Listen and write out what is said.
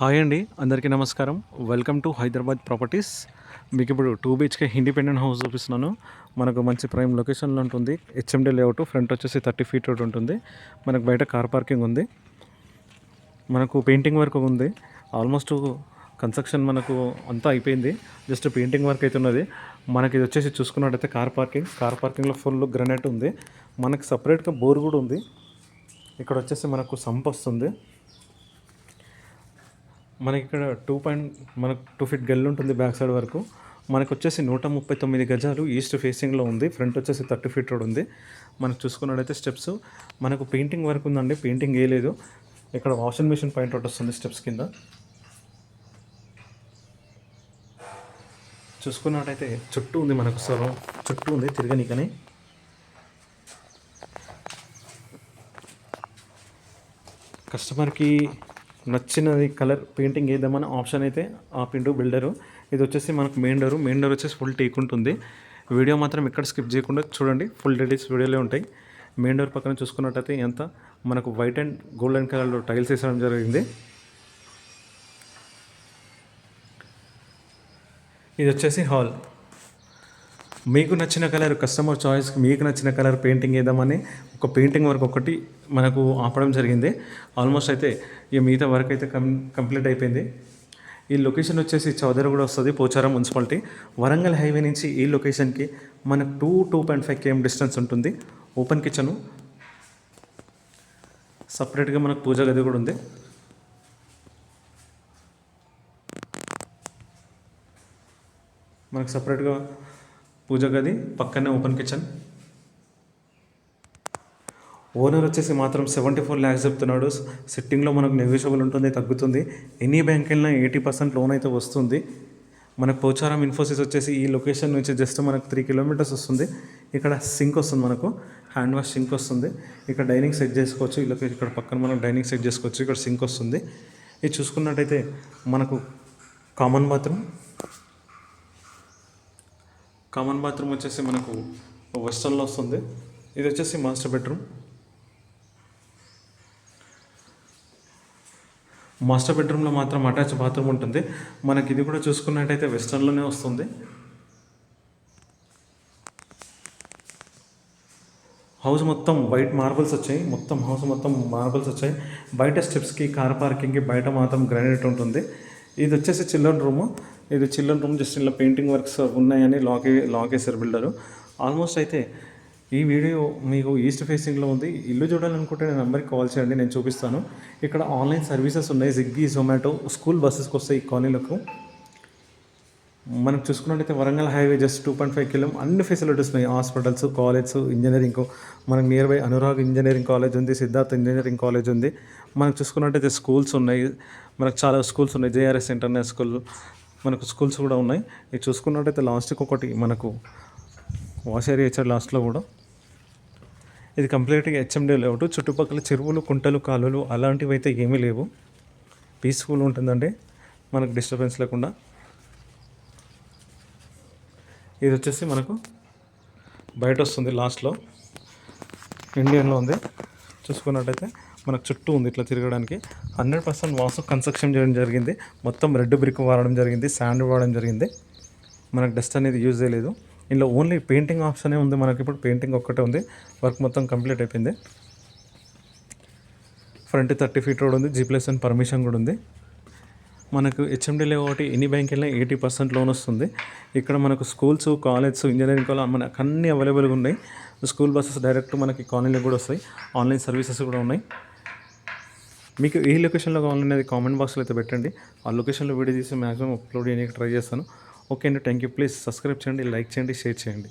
Hi అండి, అందరికీ నమస్కారం. Welcome to Hyderabad properties. మీకు ఇప్పుడు 2 BHK ఇండిపెండెంట్ హౌస్ చూపిస్తున్నాను. మనకు మంచి ప్రైమ్ లొకేషన్లో ఉంటుంది. HMD layout. ఫ్రంట్ వచ్చేసి 30 ఫీట్ రోడ్ ఉంటుంది. మనకు బయట కార్ పార్కింగ్ ఉంది. మనకు పెయింటింగ్ వర్క్ ఉంది. ఆల్మోస్ట్ కన్స్ట్రక్షన్ మనకు అంతా అయిపోయింది. జస్ట్ పెయింటింగ్ వర్క్ అయితే ఉన్నది. మనకి ఇది వచ్చేసి చూసుకున్నట్టయితే కార్ పార్కింగ్లో ఫుల్ గ్రనైట్ ఉంది. మనకి సపరేట్గా బోర్ కూడా ఉంది. ఇక్కడ వచ్చేసి మనకు సంప్ వస్తుంది. మనకి ఇక్కడ 2 ఫీట్ గల్లు ఉంటుంది బ్యాక్ సైడ్ వరకు. మనకు వచ్చేసి 139 గజాలు ఈస్ట్ ఫేసింగ్లో ఉంది. ఫ్రంట్ వచ్చేసి 30 ఫీట్ రోడ్ ఉంది. మనకు చూసుకున్నట్టయితే స్టెప్స్ మనకు పెయింటింగ్ వర్క్ ఉందండి. పెయింటింగ్ వేయలేదు. ఇక్కడ వాషింగ్ మిషన్ పాయింట్ అవుట్ వస్తుంది స్టెప్స్ కింద. చూసుకున్నట్టయితే చుట్టూ ఉంది, మనకు సొరం చుట్టూ ఉంది తిరగనీకని. కస్టమర్కి నచ్చినది కలర్ పెయింటింగ్ వేద్దామని ఆప్షన్ అయితే ఆపిండు బిల్డరు. ఇది వచ్చేసి మనకు మెయిన్ డోర్ వచ్చేసి ఫుల్ టేక్ ఉంటుంది. వీడియో మాత్రం ఎక్కడ స్కిప్ చేయకుండా చూడండి, ఫుల్ డీటెయిల్స్ వీడియోలో ఉంటాయి. మెయిన్ డోర్ పక్కన చూసుకున్నట్టయితే ఎంత మనకు వైట్ అండ్ గోల్డెన్ కలర్లో టైల్స్ వేసడం జరిగింది. ఇది వచ్చేసి హాల్. మీకు నచ్చిన కలర్, కస్టమర్ చాయిస్కి మీకు నచ్చిన కలర్ పెయింటింగ్ వేద్దామని ఒక పెయింటింగ్ వర్క్ ఒకటి మనకు ఆపడం జరిగింది. ఆల్మోస్ట్ అయితే ఈ మిగతా వర్క్ అయితే కంప్లీట్ అయిపోయింది. ఈ లొకేషన్ వచ్చేసి చౌదరిగూడ వస్తుంది, పోచారం మున్సిపాలిటీ. వరంగల్ హైవే నుంచి ఈ లొకేషన్కి మనకు 2.5 km డిస్టెన్స్ ఉంటుంది. ఓపెన్ కిచెను, సపరేట్గా మనకు పూజ గది కూడా ఉంది. మనకు సపరేట్గా పూజ గది, పక్కనే ఓపెన్ కిచెన్. ఓనర్ వచ్చేసి మాత్రం 74 lakhs చెప్తున్నాడు. సిట్టింగ్లో మనకు నెగోషియబుల్ ఉంటుంది, తగ్గుతుంది. ఎనీ బ్యాంక్ వెళ్ళినా 80% లోన్ అయితే వస్తుంది. మనకు పోచారం ఇన్ఫోసిస్ వచ్చేసి ఈ లొకేషన్ నుంచి జస్ట్ మనకు 3 kilometers వస్తుంది. ఇక్కడ సింక్ వస్తుంది, మనకు హ్యాండ్ వాష్ సింక్ వస్తుంది. ఇక్కడ డైనింగ్ సెట్ చేసుకోవచ్చు. ఈ లొకేషన్ ఇక్కడ పక్కన మనం డైనింగ్ సెట్ చేసుకోవచ్చు. ఇక్కడ సింక్ వస్తుంది. ఇది చూసుకున్నట్టయితే మనకు కామన్ బాత్రూమ్ వచ్చేసి మనకు వెస్టర్న్లో వస్తుంది. ఇది వచ్చేసి మాస్టర్ బెడ్రూమ్లో మాత్రం అటాచ్ బాత్రూమ్ ఉంటుంది. మనకి ఇది కూడా చూసుకున్నట్టయితే వెస్టర్న్లోనే వస్తుంది. హౌస్ మొత్తం వైట్ మార్బుల్స్ వచ్చాయి. హౌస్ మొత్తం మార్బుల్స్ వచ్చాయి. బయట స్టెప్స్కి, కార్ పార్కింగ్కి బయట మాత్రం గ్రానైట్ ఉంటుంది. ఇది వచ్చేసి చిల్డ్రన్ రూమ్. జస్ట్ ఇలా పెయింటింగ్ వర్క్స్ ఉన్నాయని లాక్ వేసారు బిల్డరు. ఆల్మోస్ట్ అయితే ఈ వీడియో మీకు ఈస్ట్ ఫేసింగ్లో ఉంది. ఇల్లు చూడాలనుకుంటే నేను నెంబర్కి కాల్ చేయండి, నేను చూపిస్తాను. ఇక్కడ ఆన్లైన్ సర్వీసెస్ ఉన్నాయి. స్విగ్గీ, జొమాటో, స్కూల్ బస్సెస్కి వస్తాయి ఈ కాలనీలకు. మనకు చూసుకున్నట్టయితే వరంగల్ హైవే జస్ట్ 2.5 km అన్ని ఫెసిలిటీస్ ఉన్నాయి. Hospitals, college, engineering. మనకు near by Anurag engineering college ఉంది, సిద్ధార్థ్ ఇంజనీరింగ్ కాలేజ్ ఉంది. మనకు చూసుకున్నట్టయితే స్కూల్స్ ఉన్నాయి. మనకు చాలా స్కూల్స్ ఉన్నాయి. జేఆర్ఎస్ ఇంటర్నేషనల్ స్కూల్, మనకు స్కూల్స్ కూడా ఉన్నాయి. ఇది చూసుకున్నట్టయితే లాస్ట్కి ఒకటి మనకు వాష్ ఏరియా ఇచ్చారు లాస్ట్లో కూడా. ఇది కంప్లీట్గా హెచ్ఎండి లేఅవుట్. చుట్టుపక్కల చెరువులు, కుంటలు, కాలువలు అలాంటివి అయితే ఏమీ లేవు. పీస్ఫుల్ ఉంటుందండి, మనకు డిస్టర్బెన్స్ లేకుండా. ఇది వచ్చేసి మనకు బయట వస్తుంది, లాస్ట్లో ఇండియన్లో ఉంది. చూసుకున్నట్టయితే మనకు చుట్టూ ఉంది ఇట్లా తిరగడానికి. 100% వాసు కన్స్ట్రక్షన్ చేయడం జరిగింది. మొత్తం రెడ్ బ్రిక్ వాడడం జరిగింది, శాండ్ వాడడం జరిగింది. మనకు డస్ట్ అనేది యూజ్ చేయలేదు. ఇందులో ఓన్లీ పెయింటింగ్ ఆప్షనే ఉంది. మనకి ఇప్పుడు పెయింటింగ్ ఒక్కటే ఉంది. వర్క్ మొత్తం కంప్లీట్ అయిపోయింది. ఫ్రంట్ 30 ఫీట్ రోడ్ ఉంది. G+1 పర్మిషన్ కూడా ఉంది. మనకు హెచ్ఎండి లేఅవుట్ ఎనీ బ్యాంక్ వెళ్ళినా 80% లోన్ వస్తుంది. ఇక్కడ మనకు స్కూల్స్, కాలేజ్, ఇంజనీరింగ్ కాలేజ్ మనకు అన్నీ అవైలబుల్గా ఉన్నాయి. స్కూల్ బస్సెస్ డైరెక్ట్ మనకి కాలనీలో కూడా వస్తాయి. ఆన్లైన్ సర్వీసెస్ కూడా ఉన్నాయి. మీకు ఏ లొకేషన్లో కావాలనేది కామెంట్ బాక్స్లో అయితే పెట్టండి. ఆ లొకేషన్లో వీడియో తీసి మ్యాక్సిమం అప్లోడ్ చేయడానికి ట్రై చేస్తాను. ఓకే అండి, థ్యాంక్ యూ. ప్లీజ్ సబ్స్క్రైబ్ చేయండి, లైక్ చేయండి, షేర్ చేయండి.